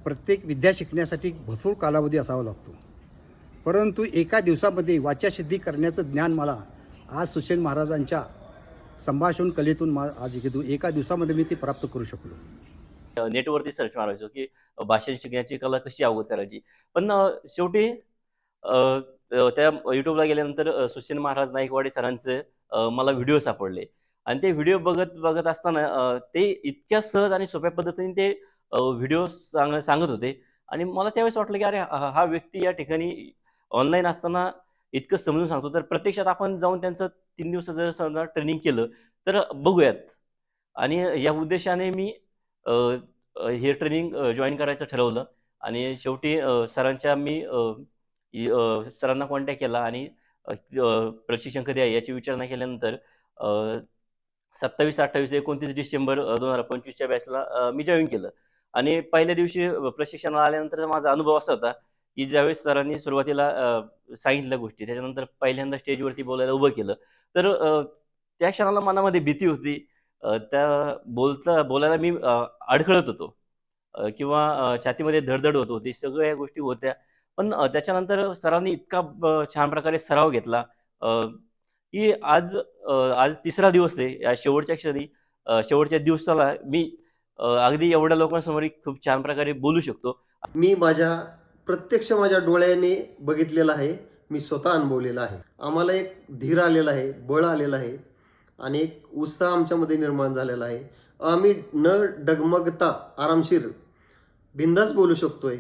प्रत्येक विद्या शिकण्यासाठी भरपूर कालावधी असावा लागतो, परंतु एका दिवसामध्ये वाचासिद्धी करण्याचं ज्ञान मला आज सुसेन महाराजांच्या संभाषण कलेतून आज एका दिवसामध्ये मी ते प्राप्त करू शकलो. नेटवरती सर्च मारायचो की भाषण शिकण्याची कला कशी अवगत करायची. पण शेवटी त्या यूट्यूबला गेल्यानंतर सुसेन महाराज नाईकवाडे सरांचे मला व्हिडिओ सापडले आणि ते व्हिडिओ बघत बघत असताना ते इतक्या सहज आणि सोप्या पद्धतीने ते व्हिडिओ सांगत होते आणि मला त्यावेळेस वाटलं की अरे हा व्यक्ती या ठिकाणी ऑनलाईन असताना इतकं समजून सांगतो, तर प्रत्यक्षात आपण जाऊन त्यांचं 3 दिवसाचं जर समजा ट्रेनिंग केलं तर बघूयात. आणि या उद्देशाने मी हे ट्रेनिंग जॉइन करायचं ठरवलं आणि शेवटी सरांच्या मी सरांना कॉन्टॅक्ट केला आणि प्रशिक्षण कधी आहे याची विचारणा केल्यानंतर 27, 28, 29 डिसेंबर 2025च्या बॅचला मी जॉईन केलं. आणि पहिल्या दिवशी प्रशिक्षणाला आल्यानंतर माझा अनुभव असा होता की ज्यावेळेस सरांनी सुरुवातीला सांगितल्या गोष्टी, त्याच्यानंतर पहिल्यांदा स्टेजवरती बोलायला उभं केलं, तर त्या क्षणाला मनामध्ये भीती होती. त्या बोलायला मी अडखळत होतो किंवा छातीमध्ये धडधड होत होती. सगळ्या गोष्टी होत्या. पण त्याच्यानंतर सरांनी इतका छान प्रकारे सराव घेतला की आज तिसरा दिवस आहे. या शेवटच्या क्षणी शेवटच्या दिवसाला मी अगदी एवढ्या लोकांसमोर खूप छान प्रकारे बोलू शकतो. मी प्रत्यक्ष माझ्या डोळ्याने बघितलेलं आहे, मी स्वतः अनुभवलेलं आहे. आम्हाला एक धीर आलेला आहे, बळ आलेलं आहे आणि एक उत्साह आमच्यामध्ये निर्माण झालेला आहे. आम्ही न डगमगता आरामशीर बिंदास बोलू शकतोय.